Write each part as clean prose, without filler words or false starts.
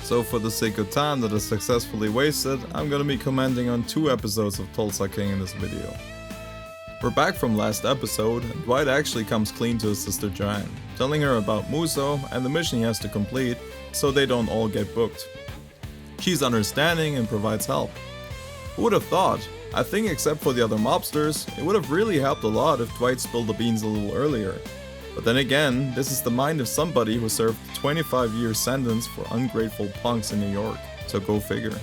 So for the sake of time that is successfully wasted, I'm gonna be commenting on 2 episodes of Tulsa King in this video. We're back from last episode, and Dwight actually comes clean to his sister Joanne, telling her about Musso and the mission he has to complete so they don't all get booked. She's understanding and provides help. Who would have thought? I think except for the other mobsters, it would have really helped a lot if Dwight spilled the beans a little earlier. But then again, this is the mind of somebody who served a 25-year sentence for ungrateful punks in New York, so go figure.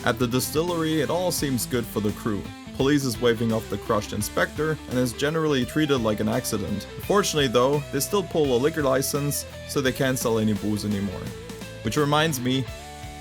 At the distillery, it all seems good for the crew. Police is waving off the crushed inspector and is generally treated like an accident. Fortunately though, they still pull a liquor license, so they can't sell any booze anymore. Which reminds me,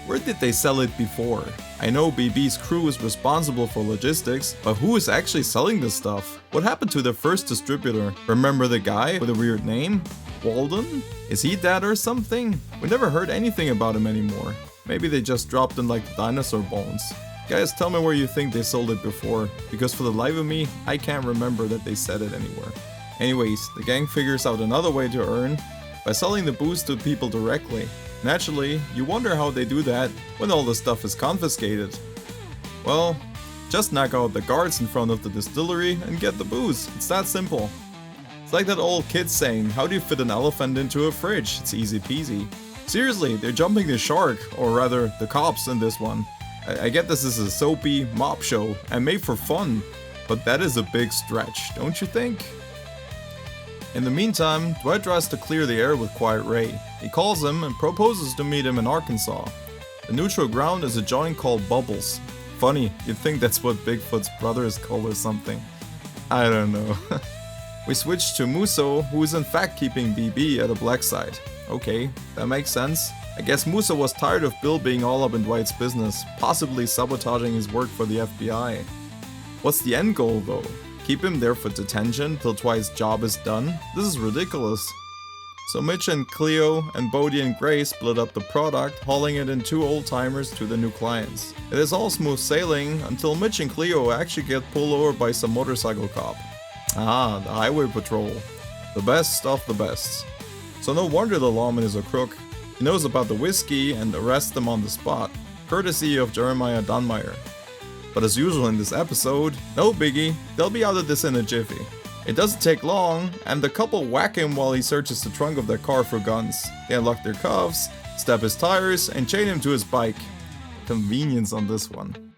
where did they sell it before? I know BB's crew is responsible for logistics, but who is actually selling this stuff? What happened to the first distributor? Remember the guy with a weird name? Walden? Is he dead or something? We never heard anything about him anymore. Maybe they just dropped in like the dinosaur bones. Guys, tell me where you think they sold it before, because for the life of me, I can't remember that they said it anywhere. Anyways, the gang figures out another way to earn by selling the booze to people directly. Naturally, you wonder how they do that when all the stuff is confiscated. Well, just knock out the guards in front of the distillery and get the booze. It's that simple. It's like that old kid saying, how do you fit an elephant into a fridge? It's easy peasy. Seriously, they're jumping the shark, or rather the cops in this one. I get this is a soapy mob show and made for fun, but that is a big stretch, don't you think? In the meantime, Dwight tries to clear the air with Quiet Ray. He calls him and proposes to meet him in Arkansas. The neutral ground is a joint called Bubbles. Funny, you'd think that's what Bigfoot's brother is called or something. I don't know. We switch to Musso, who is in fact keeping BB at a black site. Okay, that makes sense. I guess Musso was tired of Bill being all up in Dwight's business, possibly sabotaging his work for the FBI. What's the end goal though? Keep him there for detention till Dwight's job is done? This is ridiculous. So Mitch and Cleo and Bodie and Gray split up the product, hauling it in 2 old-timers to the new clients. It is all smooth sailing until Mitch and Cleo actually get pulled over by some motorcycle cop. Ah, the highway patrol. The best of the best. So no wonder the lawman is a crook. He knows about the whiskey and arrests them on the spot, courtesy of Jeremiah Dunmeyer. But as usual in this episode, no biggie, they'll be out of this in a jiffy. It doesn't take long, and the couple whack him while he searches the trunk of their car for guns. They unlock their cuffs, step his tires, and chain him to his bike. Convenience on this one.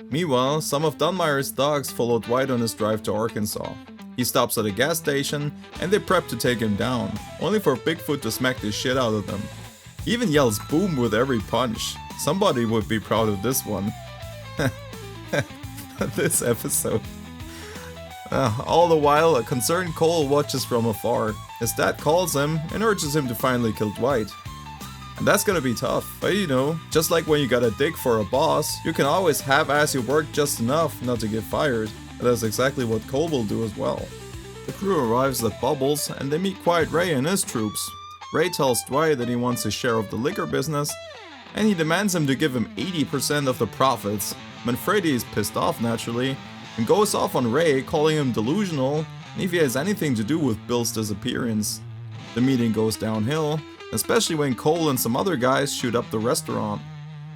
Meanwhile, some of Dunmeyer's dogs follow Dwight on his drive to Arkansas. He stops at a gas station, and they prep to take him down, only for Bigfoot to smack the shit out of them. He even yells boom with every punch. Somebody would be proud of this one. This episode. All the while, a concerned Cole watches from afar. His dad calls him and urges him to finally kill Dwight. And that's gonna be tough, but you know, just like when you gotta dig for a boss, you can always half-ass your work just enough not to get fired. And that's exactly what Cole will do as well. The crew arrives at Bubbles and they meet Quiet Ray and his troops. Ray tells Dwight that he wants his share of the liquor business, and he demands him to give him 80% of the profits. Manfredi is pissed off naturally, and goes off on Ray, calling him delusional, and if he has anything to do with Bill's disappearance. The meeting goes downhill, especially when Cole and some other guys shoot up the restaurant.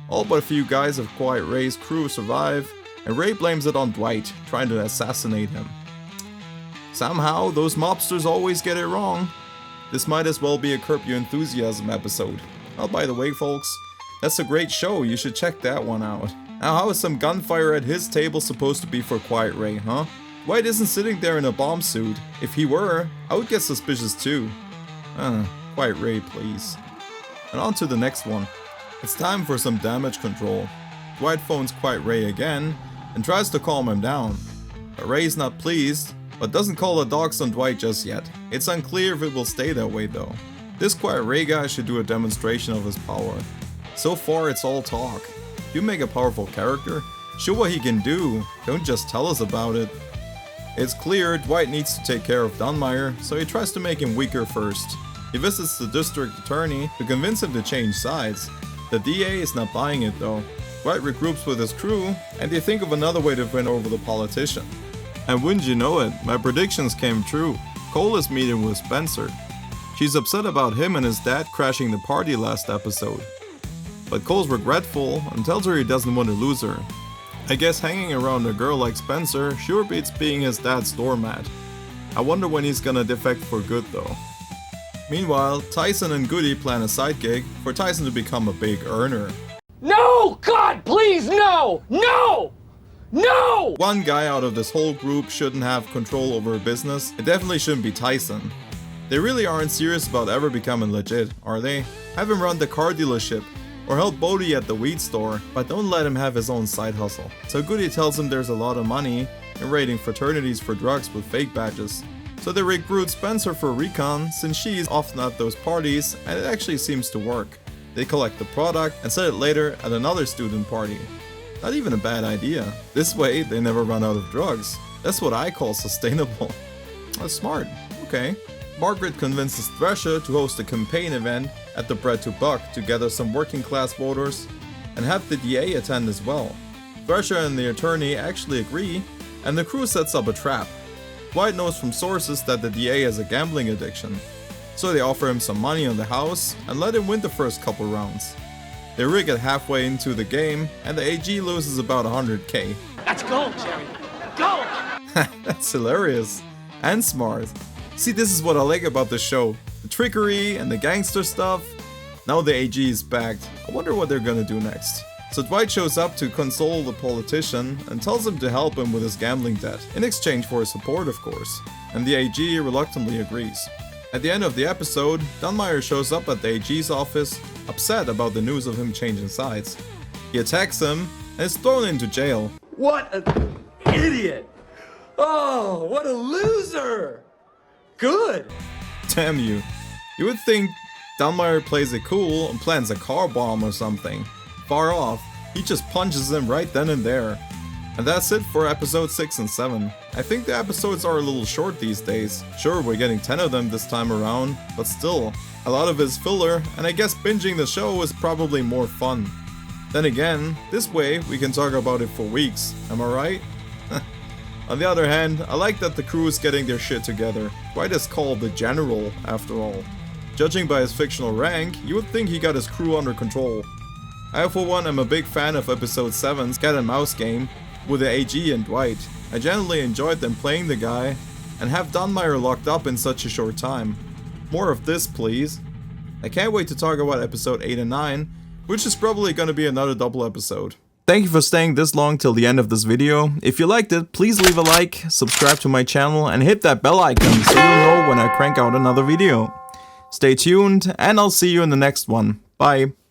All but a few guys of Quiet Ray's crew survive, and Ray blames it on Dwight, trying to assassinate him. Somehow, those mobsters always get it wrong. This might as well be a Curb Your Enthusiasm episode. Oh, by the way folks, that's a great show, you should check that one out. Now how is some gunfire at his table supposed to be for Quiet Ray, huh? Dwight isn't sitting there in a bomb suit. If he were, I would get suspicious too. Quiet Ray please. And on to the next one. It's time for some damage control. Dwight phones Quiet Ray again and tries to calm him down. But Ray's not pleased, but doesn't call the dogs on Dwight just yet. It's unclear if it will stay that way though. This Quiet Ray guy should do a demonstration of his power. So far it's all talk. You make a powerful character, show what he can do, don't just tell us about it. It's clear Dwight needs to take care of Dunmeyer, so he tries to make him weaker first. He visits the district attorney to convince him to change sides. The DA is not buying it though. Dwight regroups with his crew, and they think of another way to win over the politician. And wouldn't you know it, my predictions came true. Cole is meeting with Spencer. She's upset about him and his dad crashing the party last episode. But Cole's regretful and tells her he doesn't want to lose her. I guess hanging around a girl like Spencer sure beats being his dad's doormat. I wonder when he's gonna defect for good though. Meanwhile, Tyson and Goody plan a side gig for Tyson to become a big earner. No! God, please, no! No! No! One guy out of this whole group shouldn't have control over a business. It definitely shouldn't be Tyson. They really aren't serious about ever becoming legit, are they? Have him run the car dealership, or help Bodhi at the weed store, but don't let him have his own side hustle. So Goody tells him there's a lot of money in raiding fraternities for drugs with fake badges. So they recruit Spencer for recon, since she's often at those parties, and it actually seems to work. They collect the product and sell it later at another student party. Not even a bad idea. This way, they never run out of drugs. That's what I call sustainable. That's smart. Okay. Margaret convinces Thresher to host a campaign event at the Bread to Buck to gather some working class voters and have the DA attend as well. Thresher and the attorney actually agree, and the crew sets up a trap. Dwight knows from sources that the DA has a gambling addiction, so they offer him some money on the house and let him win the first couple rounds. They rig it halfway into the game, and the AG loses about 100k. That's gold, Jerry. Gold! That's hilarious. And smart. See, this is what I like about the show. The trickery and the gangster stuff. Now the AG is backed. I wonder what they're gonna do next. So Dwight shows up to console the politician and tells him to help him with his gambling debt, in exchange for his support of course. And the AG reluctantly agrees. At the end of the episode, Dunmire shows up at the AG's office, upset about the news of him changing sides. He attacks him and is thrown into jail. What an idiot! Oh, what a loser! Good! Damn you. You would think Dunmire plays it cool and plans a car bomb or something. Far off, he just punches him right then and there. And that's it for episode 6 and 7. I think the episodes are a little short these days. Sure, we're getting 10 of them this time around, but still, a lot of it's filler, and I guess binging the show is probably more fun. Then again, this way we can talk about it for weeks, am I right? On the other hand, I like that the crew is getting their shit together. Dwight is called the General, after all. Judging by his fictional rank, you would think he got his crew under control. I for one am a big fan of episode 7's cat and mouse game with the AG and Dwight. I genuinely enjoyed them playing the guy and have Dunmire locked up in such a short time. More of this please. I can't wait to talk about episode 8 and 9, which is probably gonna be another double episode. Thank you for staying this long till the end of this video. If you liked it, please leave a like, subscribe to my channel and hit that bell icon so you'll know when I crank out another video. Stay tuned and I'll see you in the next one. Bye.